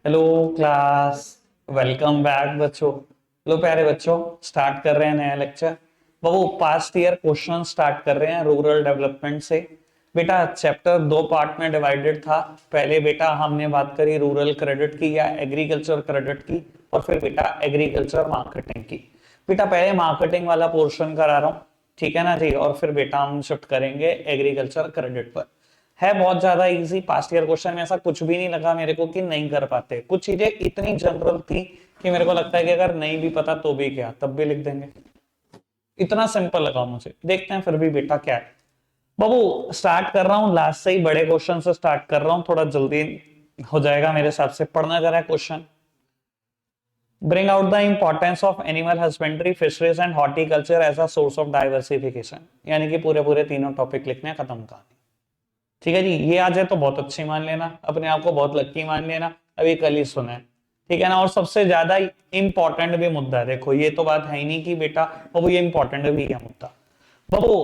Hello class. Welcome back बच्चों। लो प्यारे बच्चों, स्टार्ट कर रहे हैं नया लेक्चर। वो पास्ट ईयर क्वेश्चन स्टार्ट कर रहे हैं रूरल डेवलपमेंट से। बेटा चैप्टर दो पार्ट में डिवाइडेड था। पहले बेटा हमने बात करी रूरल क्रेडिट की या एग्रीकल्चर क्रेडिट की, और फिर बेटा एग्रीकल्चर मार्केटिंग की। बेटा पहले मार्केटिंग वाला पोर्शन करा रहा हूँ, ठीक है ना जी, और फिर बेटा हम शिफ्ट करेंगे एग्रीकल्चर क्रेडिट पर। है बहुत ज्यादा इजी। पास्ट ईयर क्वेश्चन में ऐसा कुछ भी नहीं लगा मेरे को कि नहीं कर पाते। कुछ चीजें इतनी जनरल थी कि मेरे को लगता है कि अगर नहीं भी पता तो भी क्या, तब भी लिख देंगे। इतना सिंपल लगा मुझे। देखते हैं फिर भी बेटा क्या है। बाबू स्टार्ट कर रहा हूँ, लास्ट से ही बड़े क्वेश्चन से स्टार्ट कर रहा हूँ, थोड़ा जल्दी हो जाएगा मेरे हिसाब से। पढ़ना जरा question. Bring out the importance of animal husbandry, fisheries and horticulture as a source of diversification. यानी कि पूरे पूरे तीनों टॉपिक लिखने हैं, खत्म कहानी। ठीक है जी, ये आ जाए तो बहुत अच्छी मान लेना, अपने आप को बहुत लक्की मान लेना। अभी कल ही सुना है, ठीक है ना। और सबसे ज्यादा इंपॉर्टेंट भी मुद्दा है। देखो ये तो बात है ही नहीं कि बेटा वो ये इंपॉर्टेंट भी है मुद्दा। बाबू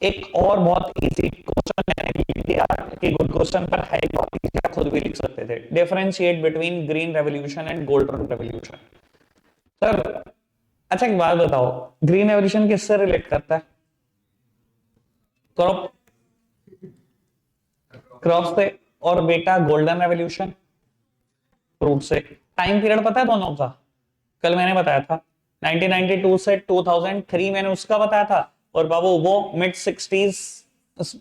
एक और बहुत इजी क्वेश्चन मैंने लिख दिया कि गुड क्वेश्चन पर है बहुत easy, आप खुद भी लिख सकते थे। Differentiate between green revolution and golden revolution. Sir अच्छा एक बात बताओ, ग्रीन रेवोल्यूशन किससे रिलेट करता है? क्रॉप, क्रॉप से। और बेटा गोल्डन रेवोल्यूशन फ्रूट से। टाइम पीरियड पता है दोनों का? कल मैंने बताया था 1992 से 2003 मैंने उसका बताया था। और बाबू वो मिड 60s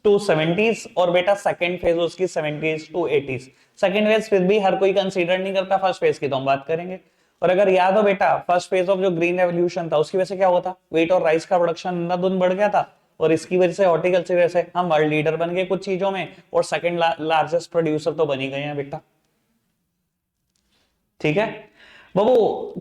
टू 70s, और बेटा सेकंड फेज उसकी 70s to 80s। Second phase फिर भी हर कोई कंसीडर नहीं करता, फर्स्ट फेज की तो हम बात करेंगे। और अगर याद हो बेटा, फर्स्ट फेज ऑफ जो ग्रीन रेवोल्यूशन था उसकी वजह से क्या हुआ था? व्हीट और राइस का प्रोडक्शन दिन बढ़ गया था, और इसकी वजह से हॉर्टिकल्चर वजह से हम वर्ल्ड लीडर बन गए कुछ चीजों में, और सेकंड लार्जेस्ट प्रोड्यूसर तो बन ही गए हैं बेटा। ठीक है बाबू,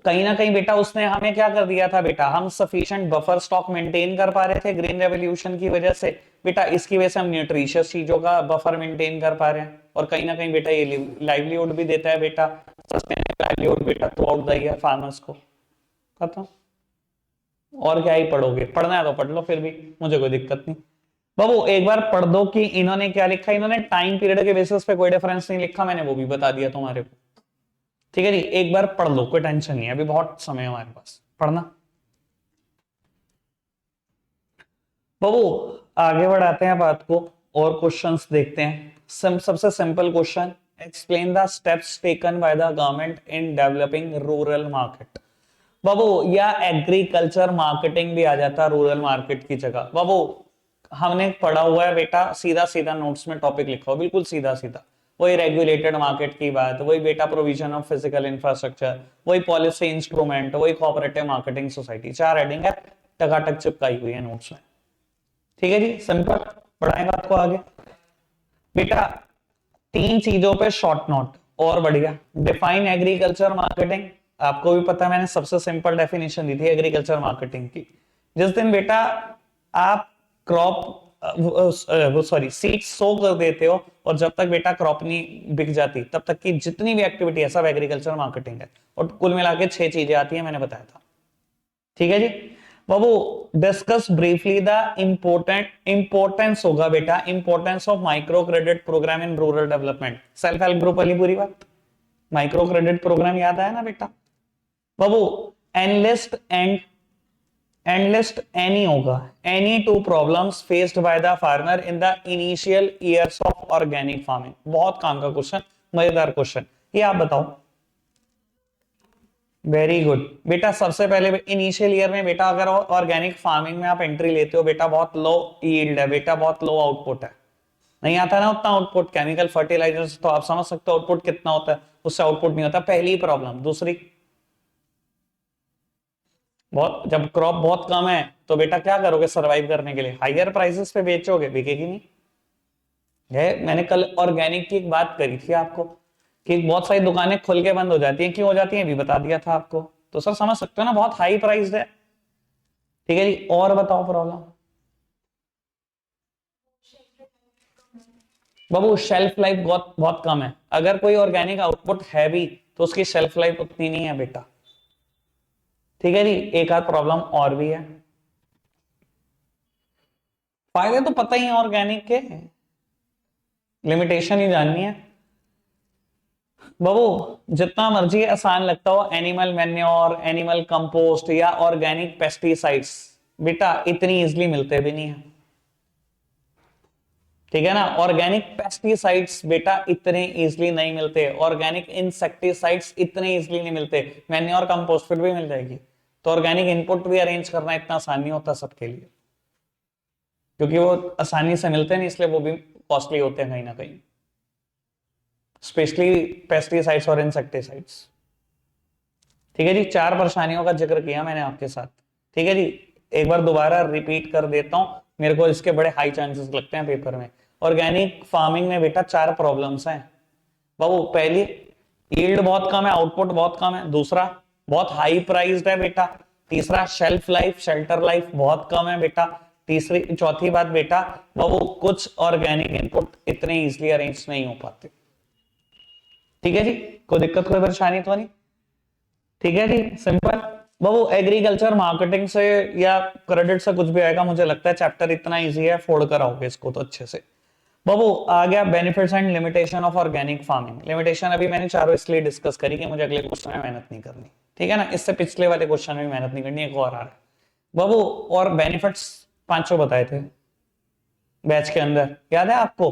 कहीं ना कहीं बेटा उसने हमें क्या कर दिया था बेटा, हम सफिशिएंट बफर स्टॉक मेंटेन कर पा रहे थे ग्रीन रेवोल्यूशन की वजह से। बेटा इसकी वजह से हम न्यूट्रिशियस चीजों का बफर मेंटेन कर पा रहे हैं, और कहीं ना कहीं बेटा ये लाइवलीहुड भी देता है बेटा, सस्टेनेबल लाइवलीहुड बेटा through out the year farmers को। खत्म। और क्या ही पढ़ोगे, पढ़ना है तो पढ़ लो, फिर भी मुझे कोई दिक्कत नहीं। बाबू एक बार पढ़ दो कि इन्होंने क्या लिखा। इन्होंने टाइम पीरियड के बेसिस पे कोई डिफरेंस नहीं लिखा, मैंने वो भी बता दिया तुम्हारे को। ठीक है जी, एक बार पढ़ लो, कोई टेंशन नहीं है, अभी बहुत समय है हमारे पास पढ़ना। बाबू आगे बढ़ाते हैं बात को, और क्वेश्चंस देखते हैं। सबसे simple question, explain the steps taken by the government in developing rural market. बाबू या एग्रीकल्चर मार्केटिंग भी आ जाता रूरल मार्केट की जगह। बाबू हमने पढ़ा हुआ है बेटा, सीधा सीधा नोट्स में टॉपिक लिखा हो, बिल्कुल सीधा सीधा। वही रेगुलेटेड मार्केट की बात, वही बेटा प्रोविजन ऑफ फिजिकल इंफ्रास्ट्रक्चर, वही पॉलिसी इंस्ट्रूमेंट, वही कोऑपरेटिव मार्केटिंग सोसाइटी। चार हेडिंग है, टकाटक चिपकाई हुई है नोट्स में। ठीक है जी, सिंपल। बढ़ाएं बात को आगे। बेटा तीन चीजों पे शॉर्ट नोट और बढ़िया। डिफाइन एग्रीकल्चर मार्केटिंग, आपको भी पता है मैंने सबसे सिंपल डेफिनेशन दी थी एग्रीकल्चर मार्केटिंग की। जिस दिन बेटा आप क्रॉप वो सॉरी सीड सो कर देते हो, और जब तक बेटा क्रॉप नहीं बिक जाती तब तक की जितनी भी एक्टिविटी है सब एग्रीकल्चर मार्केटिंग है। और कुल मिला के छह चीजें आती है, मैंने बताया था। ठीक है जी बाबू, डिस्कस ब्रीफली द इंपोर्टेंस होगा बेटा, importance of micro credit programme in rural development. Self help group वाली पूरी बात। माइक्रो क्रेडिट प्रोग्राम याद आया ना बेटा? बाबू एनलिस्ट एंड एनी होगा, any two problems faced by the farmer in the initial years of organic farming. बहुत काम का क्वेश्चन, मजेदार क्वेश्चन। ये आप बताओ। वेरी गुड बेटा, सबसे पहले इनिशियल ईयर में बेटा अगर ऑर्गेनिक फार्मिंग में आप एंट्री लेते हो बेटा, बहुत लो यील्ड है बेटा, बहुत लो आउटपुट है। नहीं आता ना उतना आउटपुट, केमिकल फर्टिलाइजर्स तो आप समझ सकते हो आउटपुट कितना होता है, उससे आउटपुट नहीं होता, पहली प्रॉब्लम। दूसरी, बहुत जब क्रॉप बहुत कम है तो बेटा क्या करोगे सर्वाइव करने के लिए? हायर प्राइसेस पे बेचोगे, बिकेगी नहीं। है मैंने कल ऑर्गेनिक की एक बात करी थी आपको कि बहुत सारी दुकानें खुल के बंद हो जाती हैं, क्यों हो जाती हैं भी बता दिया था आपको। तो सर समझ सकते हो ना, बहुत हाई प्राइस है। ठीक है जी, और बताओ प्रॉब्लम। बाबू शेल्फ लाइफ बहुत बहुत कम है। अगर कोई ऑर्गेनिक आउटपुट है भी तो उसकी शेल्फ लाइफ उतनी नहीं है बेटा। ठीक है जी, एक आध प्रॉब्लम और भी है। फायदे तो पता ही है ऑर्गेनिक के, लिमिटेशन ही जाननी है। बाबू जितना मर्जी आसान लगता हो, एनिमल मैन्योर, एनिमल कंपोस्ट या ऑर्गेनिक पेस्टिसाइड्स, बेटा इतनी इजिली मिलते भी नहीं है, ठीक है ना। ऑर्गेनिक पेस्टिसाइड्स बेटा इतने इजिली नहीं मिलते, ऑर्गेनिक इंसेक्टिसाइड्स इतने इजिली नहीं मिलते, मैन्योर कंपोस्ट फिर भी मिल जाएगी। तो ऑर्गेनिक इनपुट भी अरेंज करना इतना आसान नहीं होता सबके लिए, क्योंकि वो आसानी से मिलते नहीं, इसलिए वो भी कॉस्टली होते हैं कहीं ना कहीं, स्पेशली पेस्टिसाइड्स और इंसेक्टिसाइड्स। ठीक है जी, 4 परेशानियों का जिक्र किया मैंने आपके साथ, ठीक है जी। एक बार दोबारा रिपीट कर देता हूं, मेरे को इसके बड़े हाई चांसेस लगते हैं पेपर में। ऑर्गेनिक फार्मिंग में बेटा 4 प्रॉब्लम्स हैं बाबू। पहली, यील्ड बहुत कम है, आउटपुट बहुत कम है। दूसरा, बहुत हाई प्राइस्ड है बेटा। तीसरा, शेल्फ लाइफ, शेल्टर लाइफ बहुत कम है बेटा। तीसरी चौथी बात बेटा, बाबू कुछ ऑर्गेनिक इनपुट इतने इजिली अरेंज नहीं हो पाते। ठीक है जी, कोई दिक्कत कोई परेशानी तो नहीं? ठीक है जी, सिंपल। बाबू एग्रीकल्चर मार्केटिंग से या क्रेडिट से कुछ भी आएगा, मुझे लगता है चैप्टर इतना इजी है, फोड़ कर आओगे इसको तो अच्छे से। बाबू आ गया benefits and limitation of organic farming. Limitation अभी मैंने चारों इसलिए डिस्कस करी कि मुझे अगले क्वेश्चन में मेहनत नहीं करनी, ठीक है ना। इससे पिछले वाले क्वेश्चन में मेहनत नहीं करनी, एक और आ रहा है बाबू। और बेनिफिट्स 500 बताए थे बैच के अंदर, याद है आपको?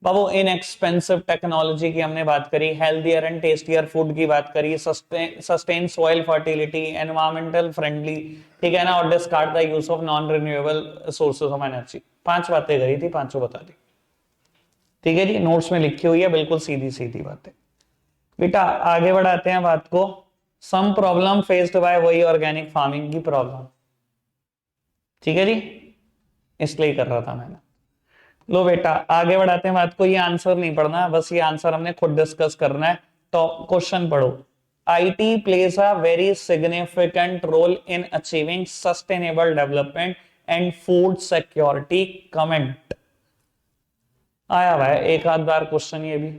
बाबू इन एक्सपेंसिव टेक्नोलॉजी की हमने बात करी, हेल्थियर एंड टेस्टियर फूड की बात करी, sustain soil fertility, environmental friendly, ठीक है ना, और discard the use of non renewable sources of energy. 5 बातें करी थी, 500 बता दी, ठीक है जी, नोट्स में लिखी हुई है, बिल्कुल सीधी सीधी बातें। बेटा आगे बढ़ाते हैं बात को। सम प्रॉब्लम फेस्ड बाय वही ऑर्गेनिक फार्मिंग की प्रॉब्लम, ठीक है जी, इसलिए कर रहा था मैंने। लो बेटा आगे बढ़ाते हैं बात को, ये आंसर नहीं पढ़ना, बस ये आंसर हमने खुद डिस्कस करना है। तो क्वेश्चन पढ़ो। It plays a very significant role in achieving sustainable development and food security. Comment आया हुआ है एक आध बार क्वेश्चन ये भी।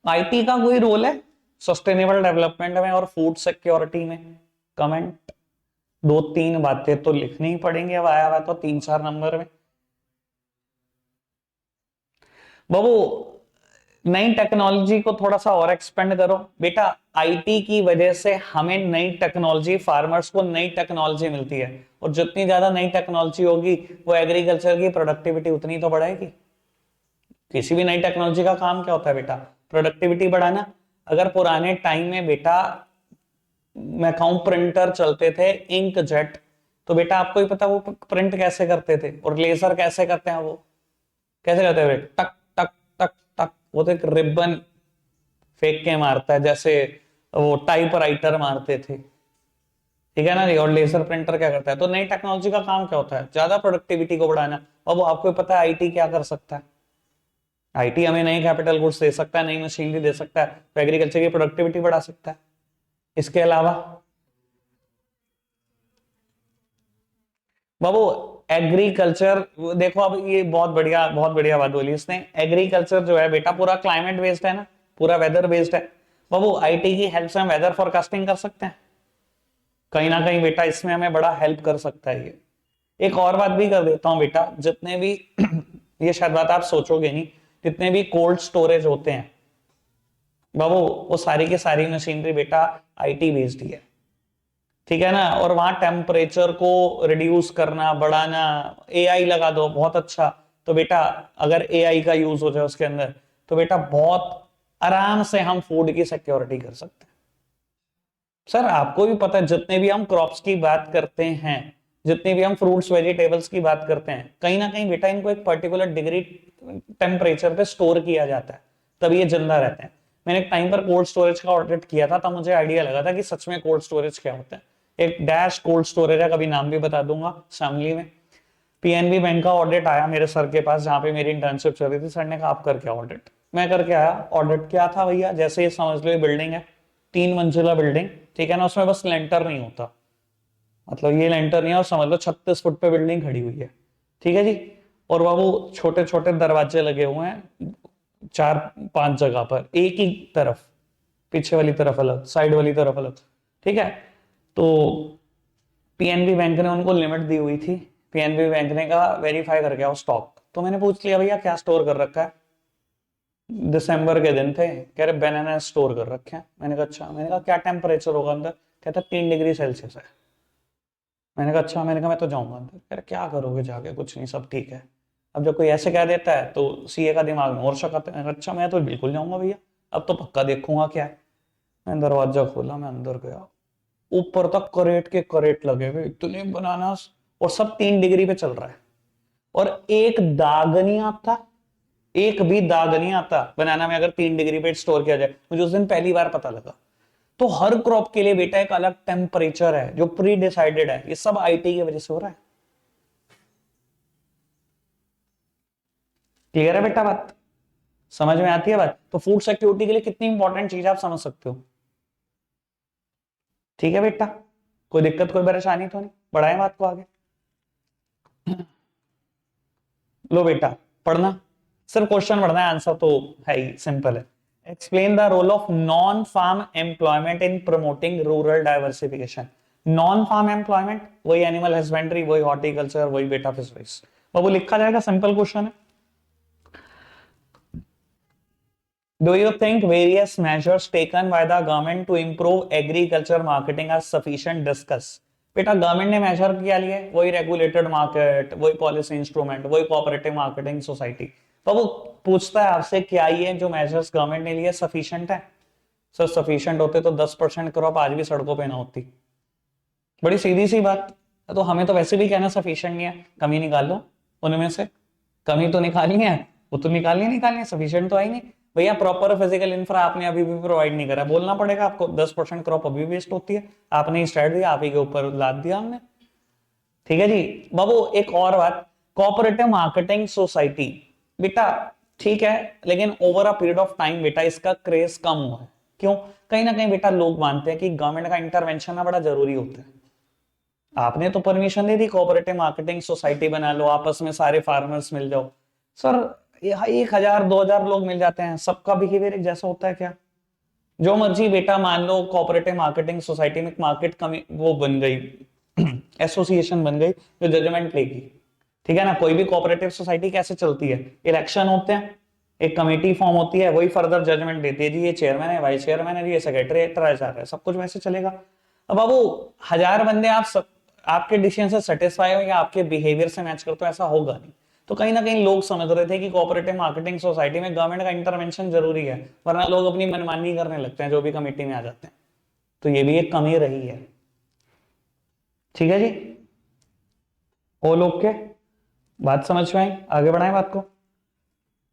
आईटी का कोई रोल है सस्टेनेबल डेवलपमेंट में और फूड सिक्योरिटी में? कमेंट। 2-3 बातें तो लिखनी ही पड़ेंगी, अब आया हुआ तो 3-4 नंबर में। बाबू नई टेक्नोलॉजी को थोड़ा सा और एक्सपेंड करो बेटा। आईटी की वजह से हमें नई टेक्नोलॉजी, फार्मर्स को नई टेक्नोलॉजी मिलती है, और जितनी ज्यादा नई टेक्नोलॉजी होगी वो एग्रीकल्चर की प्रोडक्टिविटी उतनी तो बढ़ाएगी। किसी भी नई टेक्नोलॉजी का काम क्या होता है बेटा? प्रोडक्टिविटी बढ़ाना। अगर पुराने टाइम में बेटा मैं कहूं प्रिंटर चलते थे, इंक जेट, तो बेटा आपको ही पता वो प्रिंट कैसे करते थे, और लेजर कैसे करते हैं, वो कैसे करते हैं? टक टक टक टक, वो तो एक रिबन फेंक के मारता है, जैसे वो टाइपराइटर मारते थे, ठीक है ना जी। और लेजर प्रिंटर क्या करता है? तो नई टेक्नोलॉजी का काम क्या होता है? ज्यादा प्रोडक्टिविटी को बढ़ाना। अब वो आपको पता है आईटी क्या कर सकता है? आईटी हमें नए कैपिटल गुड्स दे सकता है, नई मशीनरी दे सकता है, तो एग्रीकल्चर की प्रोडक्टिविटी बढ़ा सकता है। इसके अलावा बाबू एग्रीकल्चर देखो, अब ये बहुत बढ़िया बात बोली इसने। एग्रीकल्चर जो है बेटा पूरा क्लाइमेट बेस्ड है ना, पूरा वेदर बेस्ड है। बाबू आईटी की हेल्प से हम वेदर फोरकास्टिंग कर सकते हैं, कहीं ना कहीं बेटा इसमें हमें बड़ा हेल्प कर सकता है ये। एक और बात भी कर देता हूं बेटा, जितने भी ये शायद बात आप सोचोगे नहीं, जितने भी कोल्ड स्टोरेज होते हैं बाबू, वो सारी की सारी मशीनरी बेटा आईटी बेस्ड ही है, ठीक है ना। और वहां टेम्परेचर को रिड्यूस करना, बढ़ाना, एआई लगा दो, बहुत अच्छा। तो बेटा अगर एआई का यूज हो जाए उसके अंदर, तो बेटा बहुत आराम से हम फूड की सिक्योरिटी कर सकते हैं। सर आपको भी पता है, जितने भी हम क्रॉप्स की बात करते हैं, जितने भी हम फ्रूट्स वेजिटेबल्स की बात करते हैं, कहीं ना कहीं बेटा इनको एक पर्टिकुलर डिग्री टेम्परेचर पे स्टोर किया जाता है, तब ये जिंदा रहते हैं। मैंने एक टाइम पर कोल्ड स्टोरेज का ऑडिट किया था, तब मुझे आइडिया लगा था कि सच में कोल्ड स्टोरेज क्या होता है। एक डैश कोल्ड स्टोरेज है, कभी नाम भी बता दूंगा, शामली में। पीएनबी बैंक का ऑडिट आया मेरे सर के पास, जहां पे मेरी इंटर्नशिप चल रही थी। सर ने कहा आप कर क्या ऑडिट? मैं करके आया। ऑडिट क्या था भैया? जैसे ये समझ लो, ये बिल्डिंग है, 3 मंजिला बिल्डिंग, ठीक है ना, उसमें बस लेंटर नहीं होता, मतलब ये लेंटर नहीं है, और समझ लो 36 फुट पे बिल्डिंग खड़ी हुई है, ठीक है जी। और बाबू छोटे छोटे दरवाजे लगे हुए हैं 4-5 जगह पर, एक ही तरफ, पीछे वाली तरफ अलग, साइड वाली तरफ अलग, ठीक है। तो पीएनबी बैंक ने उनको लिमिट दी हुई थी। पीएनबी बैंक ने कहा वेरीफाई करके आओ स्टॉक। तो मैंने पूछ लिया भैया क्या स्टोर कर रखा है? दिसंबर के दिन थे, कह रहे बनाना स्टोर कर रखे हैं। मैंने कहा अच्छा। मैंने कहा क्या टेम्परेचर होगा अंदर? कहता 3 डिग्री सेल्सियस है। मैंने कहा अच्छा। मैंने कहा मैं तो जाऊंगा अंदर। कह रहे क्या करोगे जाके? कुछ नहीं, सब ठीक है। अब जब कोई ऐसे कह देता है तो सीए का दिमाग में और शक आता है। मैंने कहा अच्छा मैं तो बिल्कुल जाऊंगा भैया, अब तो पक्का देखूंगा क्या है। मैंने दरवाजा खोला, मैं अंदर गया। ऊपर तक करेट के करेट लगे हुए, इतने बनानास, और सब 3 डिग्री पे चल रहा है। और एक दाग नहीं आता, एक भी दाग नहीं आता बनाना में अगर 3 डिग्री पे स्टोर किया जाए। मुझे उस दिन पहली बार पता लगा। तो हर क्रॉप के लिए बेटा एक अलग टेम्परेचर है जो प्री डिसाइडेड है। ये सब आईटी की वजह से हो रहा है। क्लियर है बेटा बात? समझ में आती है बात? तो फूड सिक्योरिटी के लिए कितनी इंपॉर्टेंट चीज आप समझ सकते हो। ठीक है बेटा, कोई दिक्कत कोई परेशानी तो नहीं? बढ़ाएं बात को आगे। लो बेटा पढ़ना, सिर्फ क्वेश्चन पढ़ना है, आंसर तो है ही, सिंपल है। Explain the role of non farm employment in promoting rural diversification. Non farm employment वही एनिमल हस्बेंड्री, वही हॉर्टिकल्चर, वही बेटा फिशरीज। वो लिखा जाएगा, सिंपल क्वेश्चन है। Do you think various measures taken by the government to improve agriculture marketing are sufficient? Discuss. बेटा government ने मेजर किया लिए, वही रेगुलेटेड मार्केट, वही पॉलिसी इंस्ट्रूमेंट, वही कोऑपरेटिव मार्केटिंग सोसाइटी। तो वो पूछता है आपसे क्या ये जो मेजर्स गवर्नमेंट ने लिए सफिशिएंट है? सर सफिशिएंट होते तो 10% क्रॉप आज भी सड़कों पे ना होती। बड़ी सीधी सी बात। तो हमें तो वैसे भी कहना सफिशिएंट नहीं है, कमी निकाल लो उनमें से। कमी तो निकालनी है, वो तो निकालनी है, सफिशिएंट तो आई नहीं। भैया प्रॉपर फिजिकल इंफ्रा आपने अभी भी प्रोवाइड नहीं करा, बोलना पड़ेगा आपको। 10% क्रॉप अभी वेस्ट होती है, आपने स्टार्ट दिया, आप ही के ऊपर लाद दिया हमने। ठीक है जी बाबू। एक और बात, कोऑपरेटिव मार्केटिंग सोसाइटी बेटा ठीक है, लेकिन over a period of time बेटा इसका क्रेज कम हुआ है। क्यों? कहीं ना कहीं बेटा लोग मानते हैं कि गवर्नमेंट का इंटरवेंशन ना बड़ा जरूरी होता है। आपने तो परमिशन दे दी, कोऑपरेटिव मार्केटिंग सोसाइटी बना लो, आपस में सारे फार्मर्स मिल जाओ। सर 1,000 2,000 लोग मिल जाते हैं, सबका बिहेवियर एक जैसा होता है क्या? जो मर्जी बेटा मान लो, कोऑपरेटिव मार्केटिंग सोसाइटी में मार्केट कमी वो बन गई, एसोसिएशन बन गई जो जजमेंट लेगी। ठीक है ना? कोई भी कोऑपरेटिव सोसाइटी कैसे चलती है? इलेक्शन होते हैं, एक कमेटी फॉर्म होती है, वही फर्दर जजमेंट देती है जी ये चेयरमैन है, वाइस चेयरमैन है, ये सेक्रेटरी है, सब कुछ वैसे चलेगा। अब बाबू 1,000 बंदे आप सब आपके डिसीजन से सेटिस्फाई हो या आपके बिहेवियर से मैच करते हो, ऐसा होगा नहीं। तो कहीं ना कहीं लोग समझ रहे थे कि कोऑपरेटिव मार्केटिंग सोसाइटी में गवर्नमेंट का इंटरवेंशन जरूरी है, वरना लोग अपनी मनमानी करने लगते हैं जो भी कमेटी में आ जाते हैं। तो ये भी एक कमी रही है। ठीक है जी, वो लोग के बात समझ में आई? आगे बढ़ाएं बात को।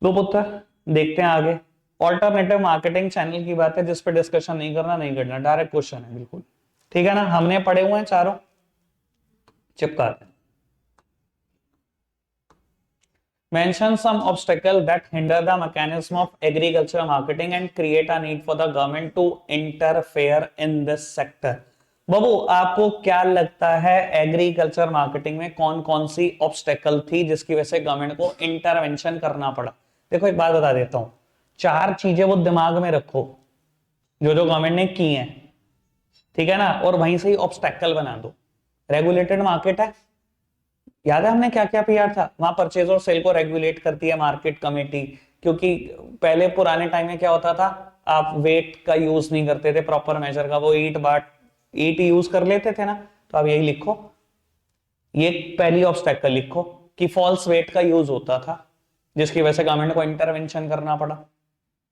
लो पुत्र देखते हैं आगे। ऑल्टरनेटिव मार्केटिंग चैनल की बात है जिस पे डिस्कशन नहीं करना, नहीं करना, डायरेक्ट क्वेश्चन है बिल्कुल। ठीक है ना? हमने पढ़े हुए हैं चारों, चिपकाते हैं। Mention some obstacle that hinder the mechanism of agriculture marketing and create a need for the government to interfere in this sector. बाबू आपको क्या लगता है एग्रीकल्चर मार्केटिंग में कौन कौन सी ऑब्स्टेकल थी जिसकी वजह से गवर्नमेंट को इंटरवेंशन करना पड़ा? देखो एक बात बता देता हूं, 4 चीजें वो दिमाग में रखो जो जो गवर्नमेंट ने की हैं। ठीक है ना? और वहीं से ही ऑब्स्टेकल बना दो। रेगुलेटेड मार्केट है, याद है हमने क्या क्या किया था? वहां परचेज और सेल को रेगुलेट करती है मार्केट कमेटी, क्योंकि पहले पुराने टाइम में क्या होता था, आप वेट का यूज नहीं करते थे प्रॉपर मेजर का, वो ईट यूज कर लेते थे ना। तो आप यही लिखो, ये पहली ऑब्स्टेकल लिखो कि फॉल्स वेट का यूज होता था जिसकी वजह से गवर्नमेंट को इंटरवेंशन करना पड़ा।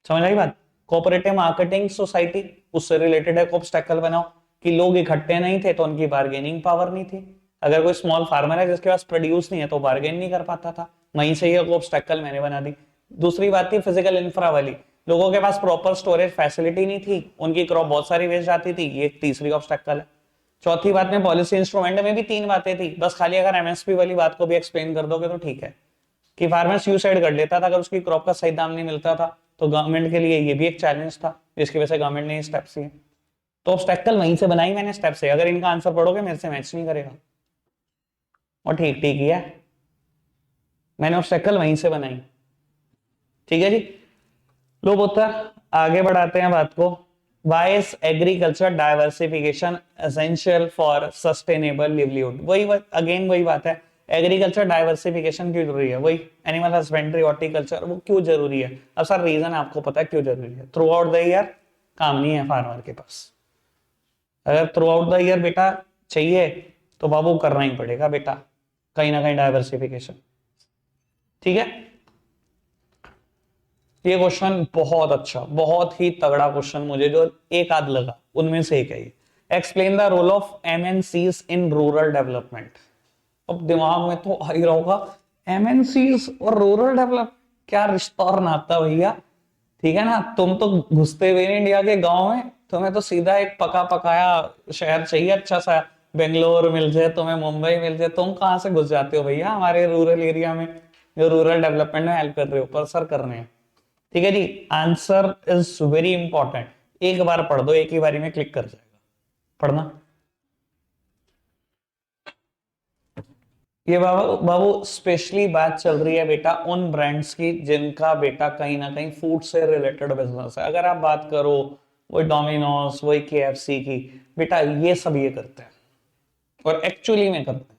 समझ आई बात? कोऑपरेटिव मार्केटिंग सोसाइटी उससे रिलेटेड एक ऑब्स्टेकल बनाओ कि लोग इकट्ठे नहीं थे तो उनकी बार्गेनिंग पावर नहीं थी। अगर कोई स्मॉल फार्मर है जिसके पास प्रोड्यूस नहीं है तो बार्गेन नहीं कर पाता था, वहीं से ही ऑब्स्टेकल मैंने बना दी। दूसरी बात थी फिजिकल इंफ्रा वाली, लोगों के पास प्रॉपर स्टोरेज फैसिलिटी नहीं थी, उनकी क्रॉप बहुत सारी वेस्ट जाती थी, ये तीसरी ऑब्स्टेकल है। चौथी बात में पॉलिसी इंस्ट्रूमेंट में भी 3 बातें थी, बस खाली अगर एमएसपी वाली बात को भी एक्सप्लेन कर दोगे तो ठीक है, कि फार्मर सुसाइड कर लेता था अगर उसकी क्रॉप का सही दाम नहीं मिलता था। तो गवर्नमेंट के लिए ये भी एक चैलेंज था जिसकी वजह से गवर्नमेंट ने स्टेप्स लिए। तो ऑब्स्टेकल वहीं से बनाई मैंने स्टेप से, अगर इनका आंसर पढ़ोगे मेरे से मैच नहीं करेगा। और ठीक ठीक ही है, मैंने ऑब्स्टेकल वहीं से बनाई। ठीक है जी, लो पुत्र आगे बढ़ाते हैं बात को। Why is agriculture diversification essential for sustainable livelihood? वही अगेन वही बात है, एग्रीकल्चर डाइवर्सिफिकेशन क्यों जरूरी है, वही एनिमल हस्बेंड्री, हॉर्टिकल्चर, वो क्यों जरूरी है। अब सर रीजन आपको पता है क्यों जरूरी है। थ्रू आउट द ईयर काम नहीं है फार्मर के पास। अगर थ्रू आउट द ईयर बेटा चाहिए तो बाबू करना ही पड़ेगा बेटा कहीं ना कहीं डाइवर्सिफिकेशन। ठीक है, ये क्वेश्चन बहुत अच्छा, बहुत ही तगड़ा क्वेश्चन मुझे जो एक आध लगा उनमें से एक है ये। Explain the role of MNCs in rural development. अब दिमाग में तो आ ही रहा होगा एमएनसीज और रूरल डेवलप क्या रिश्ता और नाता भैया। ठीक है ना, तुम तो घुसते हुए इंडिया के गांव में, तुम्हें तो सीधा एक पका पकाया शहर चाहिए अच्छा सा, बेंगलोर मिल जाए तुम्हें, मुंबई मिल जाए, तुम कहां से घुस जाते हो भैया हमारे रूरल एरिया में जो रूरल डेवलपमेंट में हेल्प कर रहे हो, पर सर कर रहे हैं। ठीक है जी, आंसर इज वेरी इंपॉर्टेंट। एक बार पढ़ दो, एक ही बारी में क्लिक कर जाएगा, पढ़ना। ये बाबू बाबू स्पेशली बात चल रही है बेटा उन ब्रांड्स की जिनका बेटा कहीं ना कहीं फूड से रिलेटेड बिजनेस है। अगर आप बात करो वही डोमिनोज, वही केएफसी की, बेटा ये सब ये करते हैं और एक्चुअली में करते हैं।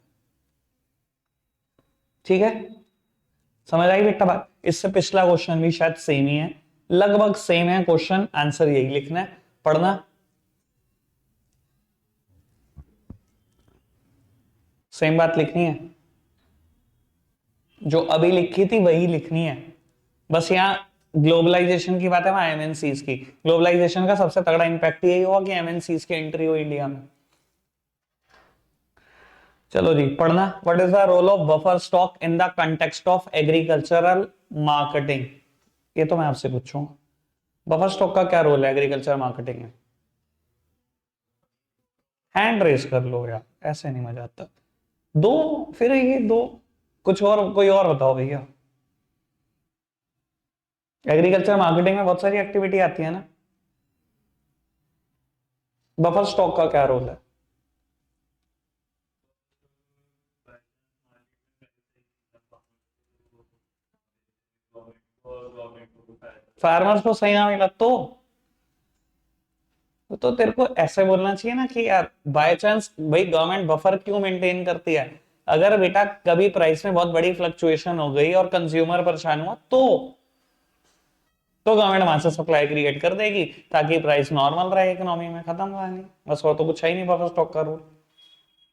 ठीक है, समझ आई बेटा बात। इससे पिछला क्वेश्चन भी शायद सेम ही है, लगभग सेम है क्वेश्चन, आंसर यही लिखना है, पढ़ना। सेम बात लिखनी है, जो अभी लिखी थी वही लिखनी है। बस यहाँ ग्लोबलाइजेशन की बात है, वहां एमएनसीज की। ग्लोबलाइजेशन का सबसे तगड़ा इंपैक्ट यही हुआ कि एमएनसीज की एंट्री हुई इंडिया में। चलो जी, पढ़ना। What is the role of buffer stock in the context of agricultural marketing. ये तो मैं आपसे पूछूंगा, बफर स्टॉक का क्या रोल है एग्रीकल्चर मार्केटिंग में। हैंड रेस कर लो यार, ऐसे नहीं मजा आता। दो, फिर ये दो, कुछ और, कोई और बताओ भैया। एग्रीकल्चर मार्केटिंग में बहुत सारी एक्टिविटी आती है ना, बफर स्टॉक का क्या रोल है। फार्मर्स को सही ना मिला तो तेरे को ऐसे बोलना चाहिए ना कि यार बाय चांस भाई गवर्नमेंट बफर क्यों मेंटेन करती है। अगर बेटा कभी प्राइस में बहुत बड़ी फ्लक्चुएशन हो गई और कंज्यूमर परेशान हुआ तो गवर्नमेंट वहां से सप्लाई क्रिएट कर देगी ताकि प्राइस नॉर्मल रहे इकोनॉमी में, खत्म कहानी। बस और तो कुछ है ही नहीं बफर स्टॉक का रूल।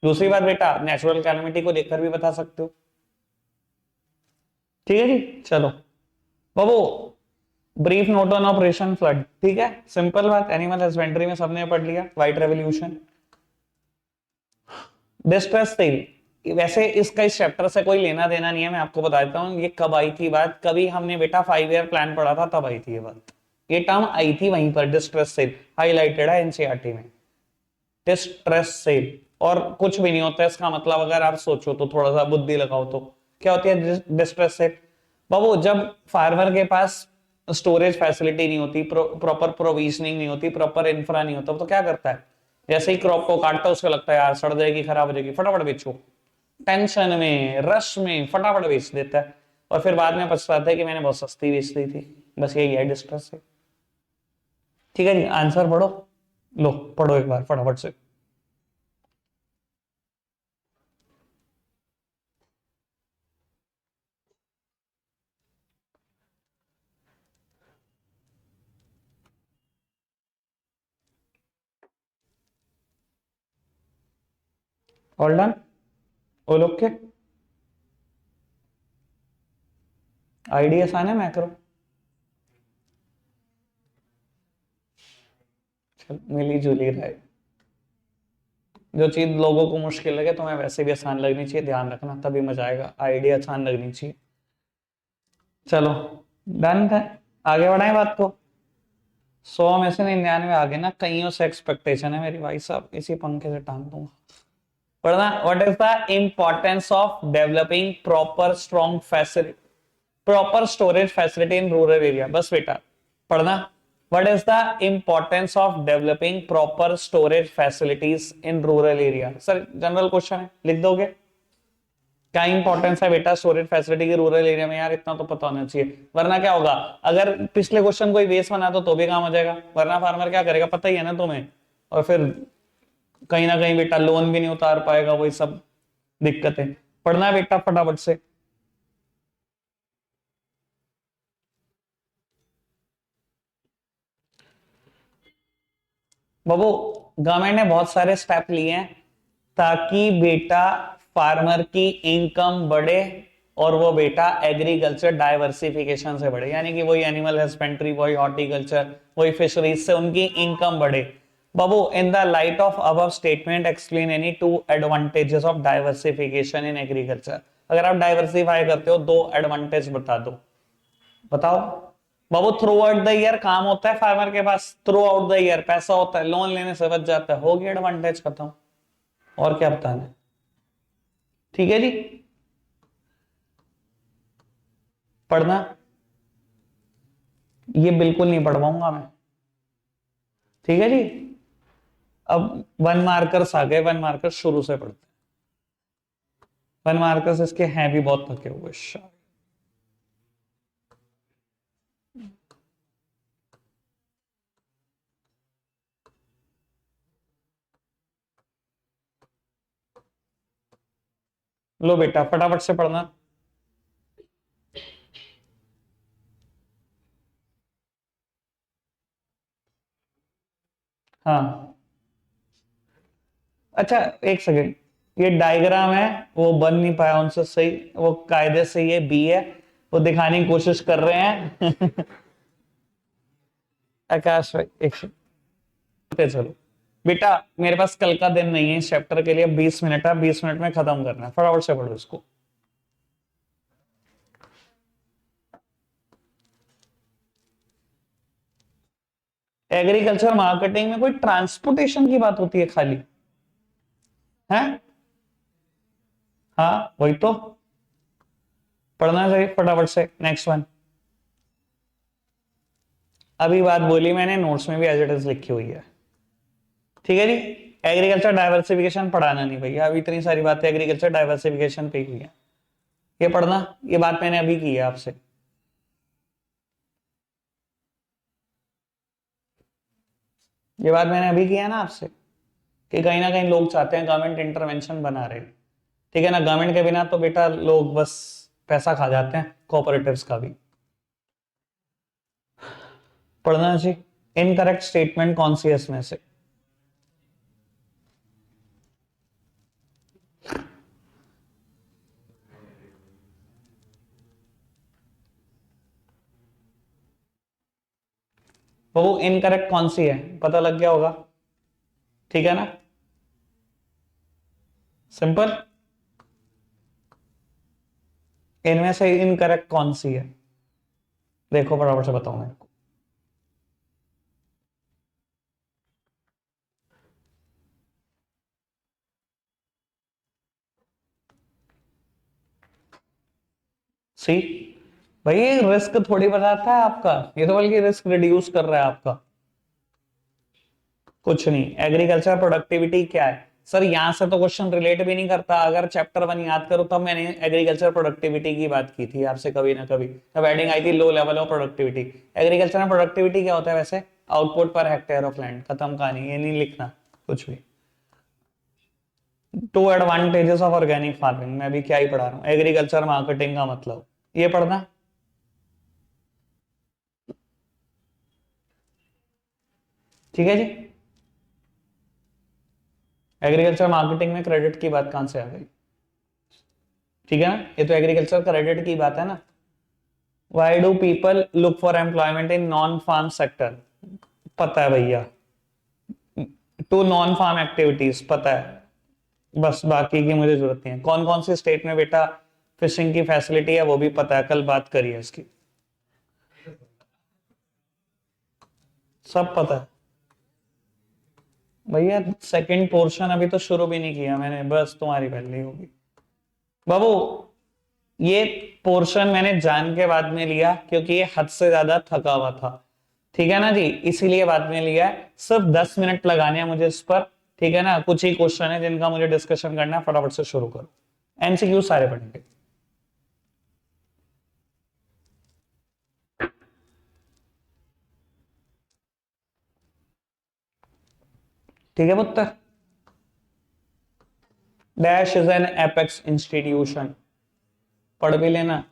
दूसरी बात बेटा, नेचुरल कैलेमिटी को देखकर भी बता सकते हो। ठीक है जी, चलो बाबू, brief note on operation flood. ठीक है, सिंपल बात, एनिमल हस्बेंड्री में सबने पढ़ लिया, व्हाइट रेवोल्यूशन। डिस्ट्रेस सेल, वैसे इसका इस चैप्टर से कोई लेना देना नहीं है, मैं आपको बता देता हूँ ये कब आई थी बात। कभी हमने बेटा 5 ईयर प्लान पढ़ा था तब आई थी ये बात, ये टर्म आई थी वहीं पर, डिस्ट्रेस सेल हाईलाइटेड है एनसीईआरटी में, डिस्ट्रेस सेल। और कुछ भी नहीं होता है इसका मतलब, अगर आप सोचो तो थोड़ा सा बुद्धि लगाओ तो क्या होती है डिस्ट्रेस सेल। बाबू जब फार्मर के पास स्टोरेज फैसिलिटी नहीं होती, प्रॉपर प्रोविजनिंग नहीं होती, प्रॉपर इंफ्रा नहीं होता, तो क्या करता है, जैसे ही क्रॉप को काटता है उसको लगता है यार सड़ जाएगी, खराब हो जाएगी, फटाफट बेचो, टेंशन में रश में फटाफट बेच देता है और फिर बाद में पछताता है कि मैंने बहुत सस्ती बेच दी थी। बस यही है डिस्ट्रेस से। ठीक है जी, आंसर पढ़ो, लो पढ़ो एक बार फटाफट से। All done, all okay. IDs आना मैक्रो, मिली जुली रहे। जो चीज लोगों को मुश्किल लगे तुम्हें वैसे भी आसान लगनी चाहिए, ध्यान रखना, तभी मजा आएगा। आइडिया आसान लगनी चाहिए। चलो डन है, आगे बढ़ाएं बात को। 100 में से 99 आ गए ना, कईयों से एक्सपेक्टेशन है मेरी भाई साहब, इसी पंखे से टांग दूंगा। पढ़ना। What is the importance of developing proper strong facility, proper storage facility in rural area. बस बेटा पढ़ना। What is the importance of developing proper storage facilities in rural area. Sir general question है, लिख दोगे क्या इंपॉर्टेंस है बेटा storage facility की रूरल एरिया में, यार इतना तो पता होना चाहिए, वरना क्या होगा, अगर पिछले क्वेश्चन को बेस बना तो भी काम हो जाएगा, वरना फार्मर क्या करेगा पता ही है ना तुम्हें, और फिर कहीं ना कहीं बेटा लोन भी नहीं उतार पाएगा, वही सब दिक्कतें। पढ़ना है बेटा फटाफट से। बाबू गवर्नमेंट ने बहुत सारे स्टेप लिए हैं ताकि बेटा फार्मर की इनकम बढ़े और वो बेटा एग्रीकल्चर डाइवर्सिफिकेशन से बढ़े, यानी कि वही एनिमल हस्बेंड्री, वही हॉर्टिकल्चर, वही फिशरीज से उनकी इनकम बढ़े। बाबू in the light of above statement explain any two advantages of diversification in agriculture. अगर आप डाइवर्सिफाई करते हो दो एडवांटेज बता दो, बताओ। बाबू थ्रू आउट द ईयर काम होता है फार्मर के पास, थ्रू आउट द ईयर पैसा होता है, लोन लेने से बच जाता है, हो गया एडवांटेज खत्म। और क्या बताना है? ठीक है जी, पढ़ना। ये बिल्कुल नहीं पढ़ पाऊंगा मैं, ठीक है जी। अब वन मार्कर्स आ गए, वन मार्कर्स शुरू से पढ़ते हैं। वन मार्कर्स इसके हैं भी बहुत थके हुए शायद। लो बेटा फटाफट से पढ़ना। हाँ अच्छा, एक सेकेंड, ये डायग्राम है वो बन नहीं पाया उनसे सही, वो कायदे से ये बी है, वो दिखाने की कोशिश कर रहे हैं। आकाश भाई एक सेकंड, चलो बेटा मेरे पास कल का दिन नहीं है इस चैप्टर के लिए, 20 मिनट है, 20 मिनट में खत्म करना है, फटाफट से पढ़ो इसको। एग्रीकल्चर मार्केटिंग में कोई ट्रांसपोर्टेशन की बात होती है खाली? है? हाँ वही तो, पढ़ना चाहिए फटाफट से। नेक्स्ट वन, अभी बात बोली मैंने, नोट्स में भी एज इट इज लिखी हुई है, ठीक है जी। एग्रीकल्चर डाइवर्सिफिकेशन पढ़ाना नहीं भैया, अभी इतनी सारी बातें एग्रीकल्चर डाइवर्सिफिकेशन पे ही हुई है, ये पढ़ना। ये बात मैंने अभी की है आपसे, ये बात मैंने अभी किया है ना आपसे, कि कहीं ना कहीं लोग चाहते हैं गवर्नमेंट इंटरवेंशन बना रहे, ठीक है ना। गवर्नमेंट के बिना तो बेटा लोग बस पैसा खा जाते हैं, कोऑपरेटिव्स का भी। पढ़ना जी, इनकरेक्ट स्टेटमेंट कौन सी है इसमें से? वो इनकरेक्ट कौन सी है पता लग गया होगा, ठीक है ना, सिंपल। इनमें से इनकरेक्ट कौन सी है देखो बराबर से बताओ मेरे को। सी, भाई ये रिस्क थोड़ी बताता है आपका, ये तो बल्कि रिस्क रिड्यूस कर रहा है आपका, कुछ नहीं। एग्रीकल्चर प्रोडक्टिविटी क्या है सर, यहां से तो क्वेश्चन रिलेट भी नहीं करता। अगर चैप्टर 1 याद करो तब मैंने एग्रीकल्चर प्रोडक्टिविटी की बात की थी आपसे कभी ना कभी, तब हेडिंग आई थी low level of productivity. Agriculture में प्रोडक्टिविटी क्या होता है वैसे? Output per hectare of land, खत्म कहानी, ये नहीं लिखना कुछ भी। Two advantages of organic farming, मैं भी क्या ही पढ़ा रहा हूँ, एग्रीकल्चर मार्केटिंग का मतलब ये पढ़ना, ठीक है जी। एग्रीकल्चर मार्केटिंग में क्रेडिट की बात कहां से आ गई? ठीक है ना, ये तो एग्रीकल्चर क्रेडिट की बात है ना। Why do people look for employment in non farm sector? पता है भैया, टू नॉन फार्म एक्टिविटीज पता है, बस बाकी की मुझे जरूरत नहीं है। कौन कौन से स्टेट में बेटा फिशिंग की फैसिलिटी है वो भी पता है, कल बात करी है इसकी, सब पता है भैया। सेकंड पोर्शन अभी तो शुरू भी नहीं किया मैंने, बस तुम्हारी पहली होगी बाबू। ये पोर्शन मैंने जान के बाद में लिया क्योंकि ये हद से ज्यादा थका हुआ था, ठीक है ना जी, इसीलिए बाद में लिया है। सिर्फ 10 मिनट लगाने हैं मुझे इस पर, ठीक है ना। कुछ ही क्वेश्चन है जिनका मुझे डिस्कशन करना है, फटाफट से शुरू करो। एमसीक्यू सारे पढ़ेंगे, ठीक है पुत्र। Dash is an apex institution, पढ़ भी लेना।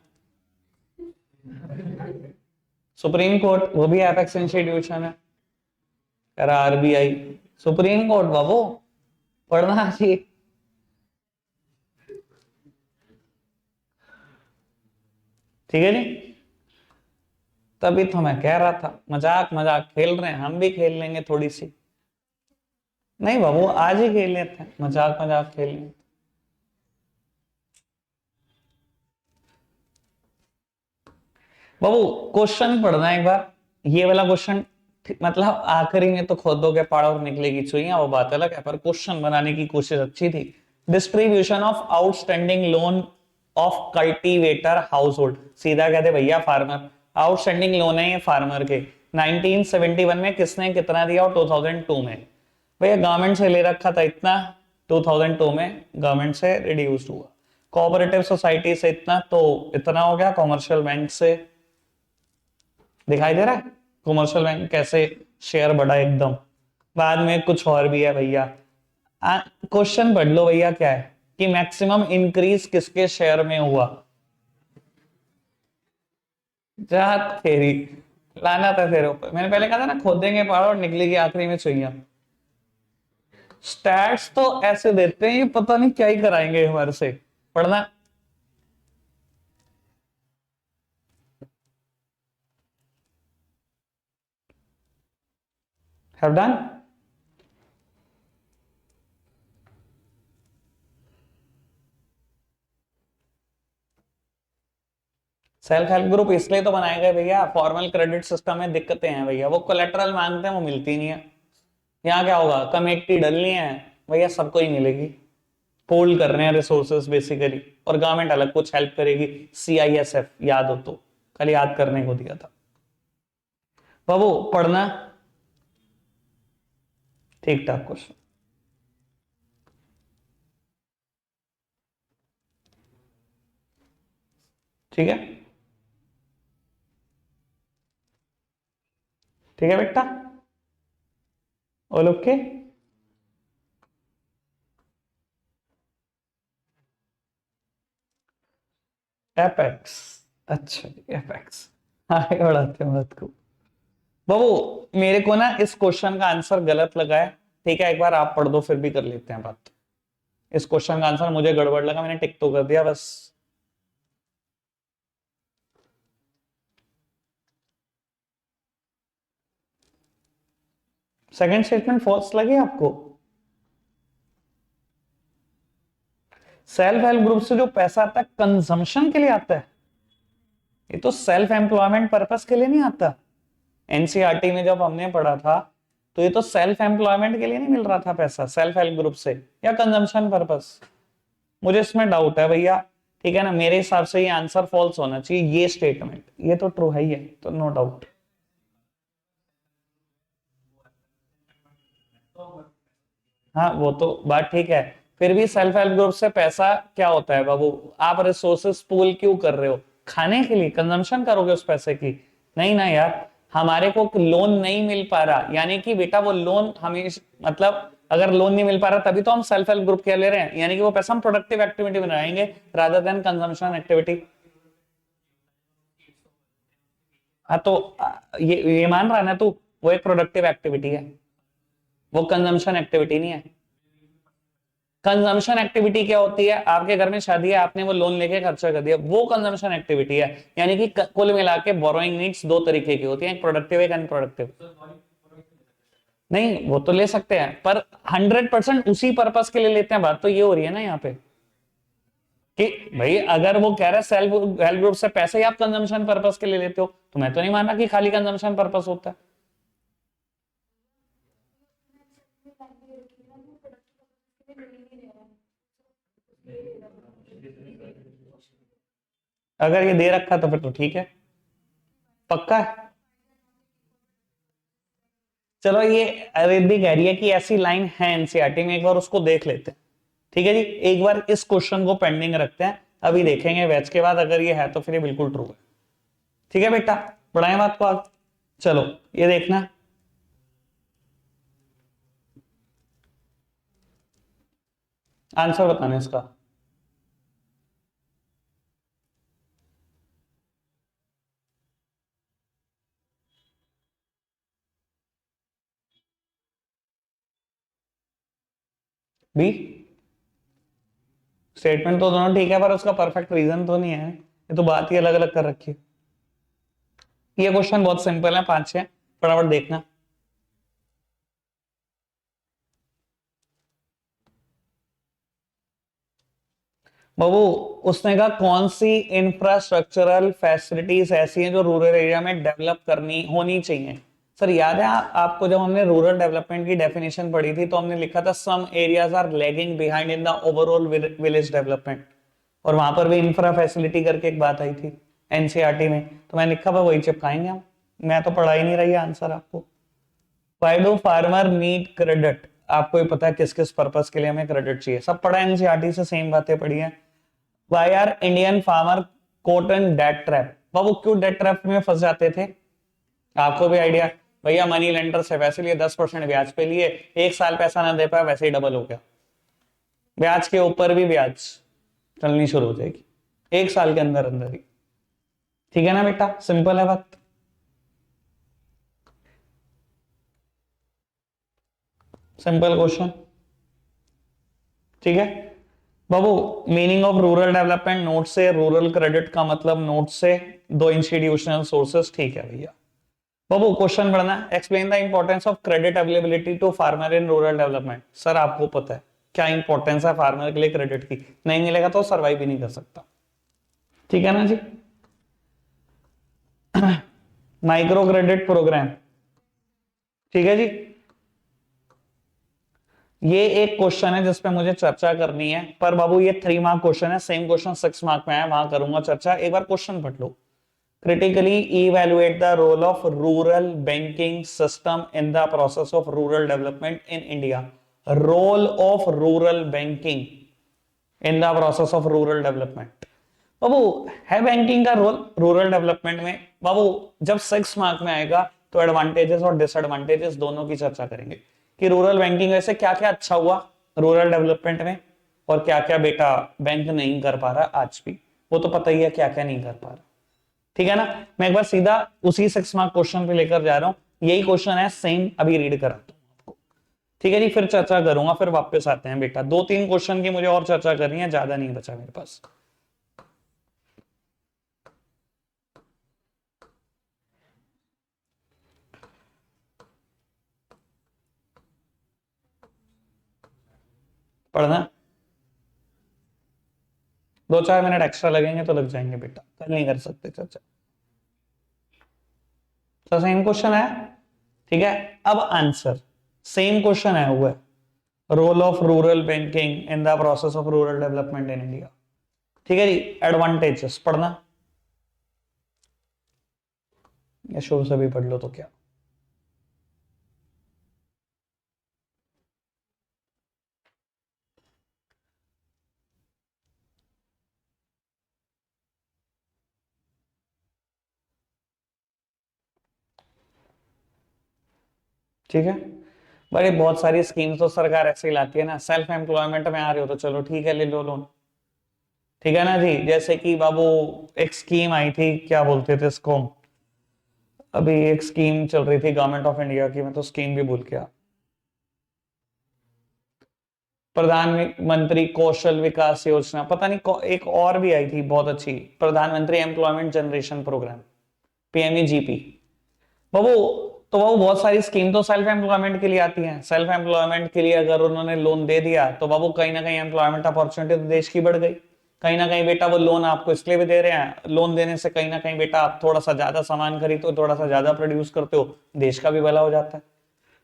सुप्रीम कोर्ट वो भी एपेक्स इंस्टीट्यूशन है। आरबीआई, सुप्रीम कोर्ट बाबू, पढ़ना चाहिए। ठीक है जी, तभी तो मैं कह रहा था मजाक मजाक खेल रहे हैं, हम भी खेल लेंगे थोड़ी सी। नहीं बाबू, आज ही खेल लेते हैं, मजाक मजाक खेल लेंगे। बाबू क्वेश्चन पढ़ना एक बार, ये वाला क्वेश्चन मतलब आखिरी में तो खोदोगे पहाड़ और निकलेगी चुईया, वो बात अलग है, पर क्वेश्चन बनाने की कोशिश अच्छी थी। Distribution of outstanding loan of cultivator house hold, सीधा कहते भैया फार्मर, आउटस्टैंडिंग लोन है ये फार्मर के। 1971 में किसने कितना दिया और 2002 में? भैया गवर्नमेंट से ले रखा था इतना, 2002 में गवर्नमेंट से रिड्यूस हुआ, कोऑपरेटिव सोसाइटी से इतना, तो इतना हो गया, कॉमर्शियल बैंक से, दिखाई दे रहा है कॉमर्शियल बैंक कैसे शेयर बढ़ा एकदम। बाद में कुछ और भी है भैया, क्वेश्चन पढ़ लो भैया, क्या है कि मैक्सिमम इंक्रीज किसके शेयर में हुआ? जा तेरी, लाना था तेरे ऊपर, मैंने पहले कहा था ना खोदेंगे पहाड़ और निकलेगी आखिरी में सुइयां। स्टैट्स तो ऐसे देते हैं, ये पता नहीं क्या ही कराएंगे हमारे से, पढ़ना। Have done. Self help group इसलिए तो बनाए गए भैया, फॉर्मल क्रेडिट सिस्टम में दिक्कतें हैं भैया, वो कोलेटरल मांगते हैं वो मिलती नहीं है। यहाँ क्या होगा, कमेटी डलनी है भैया, सबको ही मिलेगी। पोल कर रहे हैं रिसोर्सेस बेसिकली, और गवर्नमेंट अलग कुछ हेल्प करेगी, CISF याद हो तो, कल याद करने को दिया था बाबू, पढ़ना। ठीक ठाक क्वेश्चन, ठीक है, ठीक है बेटा, ऑल ओके। एपेक्स, अच्छा एपेक्स, आगे बढ़ाते हैं बात को। बाबू मेरे को ना इस क्वेश्चन का आंसर गलत लगा है, ठीक है, एक बार आप पढ़ दो फिर भी कर लेते हैं बात। इस क्वेश्चन का आंसर मुझे गड़बड़ लगा, मैंने टिक तो कर दिया बस। सेकंड स्टेटमेंट फॉल्स लगे आपको? सेल्फ हेल्प ग्रुप से जो पैसा आता है कंजम्पशन के लिए आता है, ये तो सेल्फ एम्प्लॉयमेंट पर्पस के लिए नहीं आता। एनसीईआरटी में जब हमने पढ़ा था तो ये तो सेल्फ एम्प्लॉयमेंट के लिए नहीं मिल रहा था पैसा सेल्फ हेल्प ग्रुप से, या कंजम्पशन पर्पस। मुझे इसमें डाउट है भैया, ठीक है ना, मेरे हिसाब से ये आंसर फॉल्स होना चाहिए, ये स्टेटमेंट, ये तो ट्रू है ही है, तो नो डाउट। हाँ वो तो बात ठीक है, फिर भी सेल्फ हेल्प ग्रुप से पैसा क्या होता है बाबू, आप रिसोर्सेस पूल क्यों कर रहे हो? खाने के लिए कंजम्पशन करोगे उस पैसे की? नहीं ना यार, हमारे को लोन नहीं मिल पा रहा, यानी कि बेटा वो लोन हमें, मतलब अगर लोन नहीं मिल पा रहा तभी तो हम सेल्फ हेल्प ग्रुप क्या ले रहे हैं, यानी कि वो पैसा हम प्रोडक्टिव एक्टिविटी में लगाएंगे रादर देन कंजम्पशन एक्टिविटी। हाँ तो ये मान रहा है ना तू, वो एक प्रोडक्टिव एक्टिविटी है, वो कंजम्पशन एक्टिविटी नहीं है। कंजम्पशन एक्टिविटी क्या होती है, आपके घर में शादी है, आपने वो लोन लेके खर्चा कर दिया, वो कंजम्पशन एक्टिविटी है। यानी कि कुल मिला के बोरोइंग नीड्स दो तरीके की होती है, एक प्रोडक्टिव एक अनप्रोडक्टिव। नहीं वो तो ले सकते हैं, पर 100% उसी पर्पस के लिए लेते हैं, बात तो ये हो रही है ना यहाँ पे कि भाई अगर वो कह रहा है सेल्फ हेल्प ग्रुप से पैसे ही आप कंजम्पशन पर्पस के लिए लेते हो, तो मैं तो नहीं मानना कि खाली कंजम्पशन पर्पस होता है। अगर ये दे रखा तो फिर तो ठीक है, पक्का है। चलो ये अरेबी कह रही है कि ऐसी लाइन है एनसीईआरटी में, एक बार उसको देख लेते हैं। ठीक है जी, एक बार इस क्वेश्चन को पेंडिंग रखते हैं, अभी देखेंगे बैच के बाद, अगर ये है तो फिर ये बिल्कुल ट्रू है। ठीक है बेटा, बढ़ाएं बात को आगे, चलो ये देखना। आंसर बताना इसका। बी। स्टेटमेंट तो दोनों ठीक है पर उसका परफेक्ट रीजन तो नहीं है, ये तो बात ही अलग अलग कर रखी है। ये क्वेश्चन बहुत सिंपल है, 5-6 फटाफट देखना। बाबू उसने कहा कौन सी इंफ्रास्ट्रक्चरल फैसिलिटीज ऐसी हैं जो रूरल एरिया में डेवलप करनी होनी चाहिए। सर याद है आपको जब हमने रूरल डेवलपमेंट की डेफिनेशन पढ़ी थी तो हमने लिखा था some areas are lagging behind in the overall village development, और वहां पर भी इंफ्रा फैसिलिटी करके एक बात आई थी एनसीईआरटी में, तो मैंने लिखा था वही चिपकाएंगे हम। मैं तो पढ़ा ही नहीं रही आंसर आपको। Why do farmer need credit, आपको ही पता है किस किस पर्पस के लिए हमें क्रेडिट चाहिए, सब पढ़ा एनसीईआरटी से, सेम बातें पढ़ी है। Why are Indian farmer caught in debt trap, बाबू क्यों डेट ट्रैप में फंस जाते थे, आपको भी आइडिया। भैया मनी लेंडर से वैसे लिए 10% ब्याज पे लिए, एक साल पैसा ना दे पाया वैसे ही डबल हो गया, ब्याज के ऊपर भी ब्याज चलनी शुरू हो जाएगी एक साल के अंदर अंदर ही। ठीक है ना बेटा, सिंपल है बात। सिंपल क्वेश्चन, ठीक है बाबू। Meaning of rural development note से, रूरल क्रेडिट का मतलब नोट से, दो इंस्टीट्यूशनल सोर्सेस, ठीक है भैया। बाबू क्वेश्चन पढ़ना, explain the importance of credit availability to farmer in rural development. Sir आपको पता है क्या इंपॉर्टेंस है फार्मर के लिए क्रेडिट की, नहीं मिलेगा तो सर्वाइव भी नहीं कर सकता, ठीक है ना जी। माइक्रो क्रेडिट प्रोग्राम, ठीक है जी। ये एक क्वेश्चन है जिसपे मुझे चर्चा करनी है, पर बाबू ये 3 मार्क क्वेश्चन है, सेम क्वेश्चन 6 मार्क में है, वहां करूंगा चर्चा। एक बार क्वेश्चन पढ़ लो। critically evaluate the role of rural banking system in the process of rural development in India. Role of rural banking in the process of rural development. बाबू है banking का role rural development में, बाबू जब 6 mark में आएगा तो advantages और disadvantages दोनों की चर्चा करेंगे कि रूरल बैंकिंग वैसे क्या क्या अच्छा हुआ रूरल डेवलपमेंट में, और क्या क्या बेटा बैंक नहीं कर पा रहा आज भी, वो तो पता ही है क्या क्या नहीं कर पा रहा, ठीक है ना। मैं एक बार सीधा उसी 6 मार्क क्वेश्चन पे लेकर जा रहा हूं, यही क्वेश्चन है सेम, अभी रीड कराता हूं आपको, ठीक है जी, फिर चर्चा करूंगा, फिर वापस आते हैं बेटा। 2-3 क्वेश्चन की मुझे और चर्चा करनी है, ज्यादा नहीं बचा मेरे पास। पढ़ना, 2-4 मिनट एक्स्ट्रा लगेंगे तो लग जाएंगे बेटा, कल नहीं कर सकते चर्चा। तो सेम क्वेश्चन है, ठीक है। अब आंसर सेम क्वेश्चन है हुआ, role of rural banking in the process of rural development in India, ठीक है जी। एडवांटेजेस पढ़ना, या शुरू से भी पढ़ लो तो क्या। ठीक है, बड़ी बहुत सारी स्कीम्स तो सरकार ऐसे ही लाती है ना, सेल्फ एम्प्लॉयमेंट में आ रहे हो तो चलो ठीक है ले लो लोन, ठीक है ना जी। जैसे कि बाबू एक स्कीम आई थी, क्या बोलते थे इसको, अभी एक स्कीम चल रही थी गवर्नमेंट ऑफ इंडिया की, मैं तो स्कीम भी भूल गया, प्रधानमंत्री कौशल विकास योजना, पता नहीं एक और भी आई थी बहुत अच्छी, प्रधानमंत्री एम्प्लॉयमेंट जनरेशन प्रोग्राम, पीएमईजीपी। बाबू तो बाबू बहुत सारी स्कीम तो सेल्फ एम्प्लॉयमेंट के लिए आती हैं, सेल्फ एम्प्लॉयमेंट के लिए अगर उन्होंने लोन दे दिया तो बाबू कहीं ना कहीं एम्प्लॉयमेंट अपॉर्चुनिटी तो देश की बढ़ गई, कहीं ना कहीं बेटा वो लोन आपको इसलिए भी दे रहे हैं, लोन देने से कहीं ना कहीं बेटा आप थोड़ा सा ज्यादा सामान खरीदते हो, थोड़ा सा ज्यादा प्रोड्यूस करते हो, देश का भी भला हो जाता है।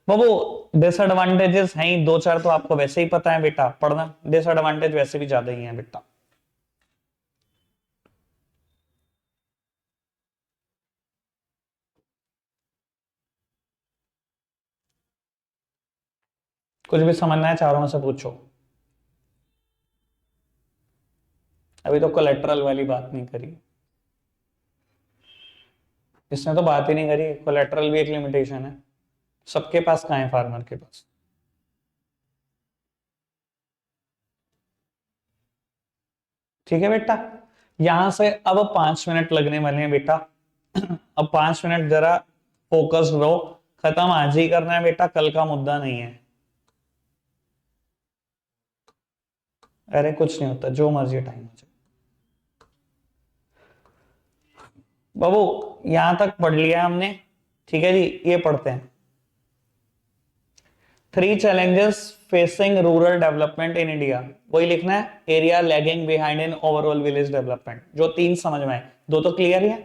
बाबू डिसएडवांटेजेस हैं ही 2-4 तो आपको वैसे ही पता है बेटा, पढ़ना, डिसएडवांटेज वैसे भी ज्यादा ही है बेटा। कुछ भी समझना है चारों में से पूछो, अभी तो कोलेट्रल वाली बात नहीं करी, इसने तो बात ही नहीं करी, कोलेट्रल भी एक लिमिटेशन है, सबके पास कहाँ है फार्मर के पास। ठीक है बेटा, यहां से अब 5 मिनट लगने वाले हैं बेटा। अब 5 मिनट जरा फोकस रहो, खत्म आज ही करना है बेटा, कल का मुद्दा नहीं है। अरे कुछ नहीं होता, जो मर्जी टाइम हो जाए। बाबू यहां तक पढ़ लिया हमने, ठीक है जी, ये पढ़ते हैं। 3 challenges facing rural development in India, वही लिखना है, area lagging behind in overall village development. जो 3 समझ में आए, 2 तो क्लियर ही है,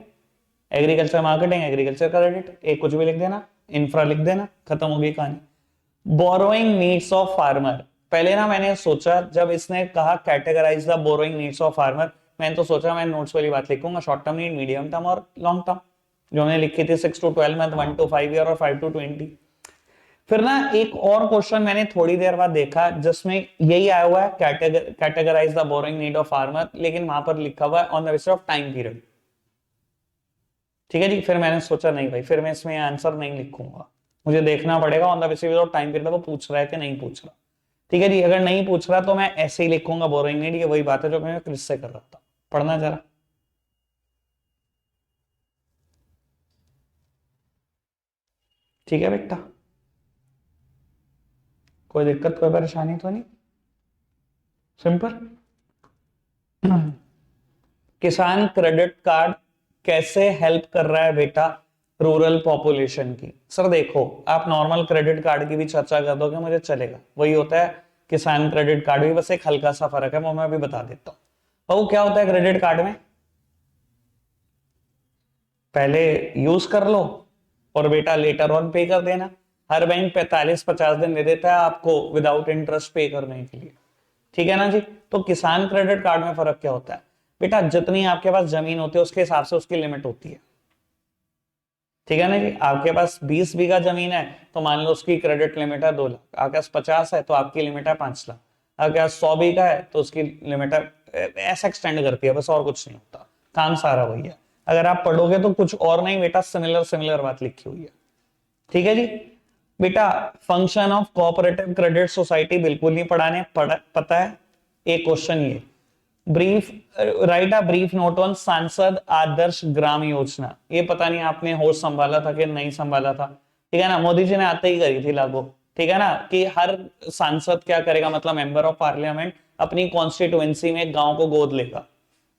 एग्रीकल्चर मार्केटिंग, एग्रीकल्चर क्रेडिट, एक कुछ भी लिख देना, इंफ्रा लिख देना, खत्म होगी कहानी। बोरोइंग नीड्स ऑफ फार्मर, पहले ना मैंने सोचा जब इसने कहा categorise the borrowing needs of farmer, मैंने तो सोचा मैं नोट्स वाली बात लिखूंगा, short term need, medium term और लॉन्ग टर्म, जो मैंने लिखी थी 6 to 12 मंथ, 1 to 5 ईयर और 5 to 20। फिर ना एक और क्वेश्चन मैंने थोड़ी देर बाद देखा जिसमें यही आया हुआ है, categorise the borrowing need of farmer, लेकिन वहां पर लिखा हुआ है on the basis of time period. ठीक है जी, फिर मैंने सोचा नहीं भाई, फिर मैं इसमें आंसर नहीं लिखूंगा, मुझे देखना पड़ेगा on the basis of time period वो पूछ रहा है कि नहीं पूछ रहा। ठीक है जी, अगर नहीं पूछ रहा तो मैं ऐसे ही लिखूंगा बोरोइंग नीड, ये वही बात है जो मैं क्रिस से कर रहा था। पढ़ना जरा। ठीक है बेटा, कोई दिक्कत कोई परेशानी तो नहीं, सिंपल। किसान क्रेडिट कार्ड कैसे हेल्प कर रहा है बेटा रूरल पॉपुलेशन की? सर देखो, आप नॉर्मल क्रेडिट कार्ड की भी चर्चा कर दोगे मुझे चलेगा, वही होता है किसान क्रेडिट कार्ड भी, बस एक हल्का सा फर्क है, वो मैं अभी बता देता हूँ। वो क्या होता है क्रेडिट कार्ड में, पहले यूज कर लो और बेटा लेटर ऑन पे कर देना। हर बैंक 45-50 दिन दे देता है आपको विदाउट इंटरेस्ट पे करने के लिए, ठीक है ना जी। तो किसान क्रेडिट कार्ड में फर्क क्या होता है बेटा, जितनी आपके पास जमीन होती है उसके हिसाब से उसकी लिमिट होती है, ठीक है ना जी। आपके पास 20 बीघा जमीन है तो मान लो उसकी क्रेडिट लिमिट है 2 लाख, आपके पास 50 है तो आपकी लिमिट है 5 लाख, आपके पास 100 बीघा है तो उसकी लिमिट है, ऐसा एक्सटेंड करती है, बस और कुछ नहीं होता, काम सारा वही है। अगर आप पढ़ोगे तो कुछ और नहीं बेटा, सिमिलर सिमिलर बात लिखी हुई है, ठीक है जी। बेटा function of cooperative credit society बिल्कुल नहीं पता है। एक क्वेश्चन ये, brief right a brief note on सांसद आदर्श ग्राम योजना, ये पता नहीं आपने होश संभाला था कि नहीं संभाला था, ठीक है ना, मोदी जी ने आते ही करी थी लागू, ठीक है ना, कि हर सांसद क्या करेगा, मतलब मेंबर ऑफ पार्लियामेंट अपनी कॉन्स्टिट्युएंसी में एक गांव को गोद लेगा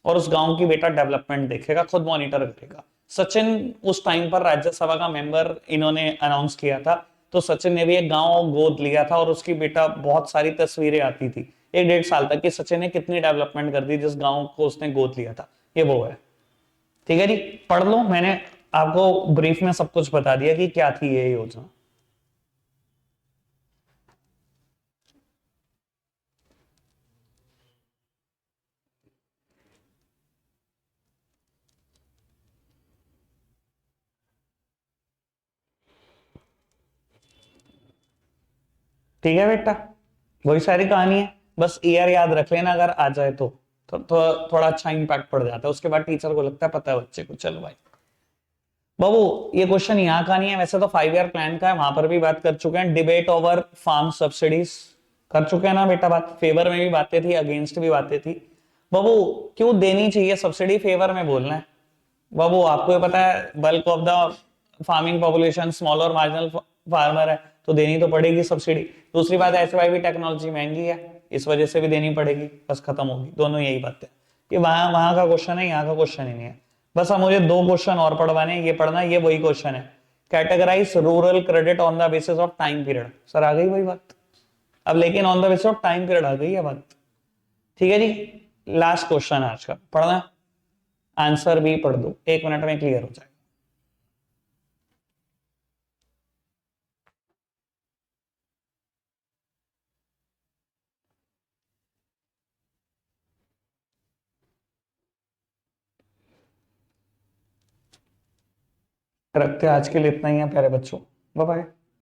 और उस गांव की बेटा डेवलपमेंट देखेगा, खुद मॉनिटर करेगा। सचिन उस टाइम पर राज्यसभा का मेंबर इन्होंने अनाउंस किया था, तो सचिन ने भी एक गांव गोद लिया था और उसकी बेटा बहुत सारी तस्वीरें आती थी 1-1.5 साल तक कि सचिन ने कितनी डेवलपमेंट कर दी जिस गांव को उसने गोद लिया था, ये वो है। ठीक है जी, पढ़ लो, मैंने आपको ब्रीफ में सब कुछ बता दिया कि क्या थी ये योजना। ठीक है बेटा, वही सारी कहानी है, बस ईयर याद रख लेना अगर आ जाए तो थोड़ा अच्छा इंपैक्ट पड़ जाता है, उसके बाद टीचर को लगता है पता है बच्चे को, चलो भाई। बाबू ये क्वेश्चन यहाँ का नहीं है, वैसे तो 5 ईयर प्लान का है, वहां पर भी बात कर चुके हैं, डिबेट ओवर फार्म सब्सिडीज कर चुके हैं ना बेटा, बात फेवर में भी बातें थी, अगेंस्ट भी बातें थी। बाबू क्यों देनी चाहिए सब्सिडी, फेवर में बोलना है। बाबू आपको ये पता है bulk of the farming population small और मार्जिनल फार्मर है, तो देनी तो पड़ेगी सब्सिडी। दूसरी बात एचवाईवी टेक्नोलॉजी महंगी है, इस वजह से भी देनी पड़ेगी, बस खत्म होगी, दोनों यही बात है। ये वहां वहां का क्वेश्चन है, यहाँ का क्वेश्चन ही नहीं है। बस अब मुझे 2 क्वेश्चन और पढ़वाने, ये पढ़ना, ये वही क्वेश्चन है, categorise rural credit on the basis of time period, sir आ गई वही बात, अब लेकिन on the basis of time period आ गई है बात। ठीक है जी, लास्ट क्वेश्चन है आज का, पढ़ना, आंसर भी पढ़ दो, 1 मिनट में क्लियर हो जाएगा। रखते हैं आज के लिए इतना ही है प्यारे बच्चों, बाय बाय।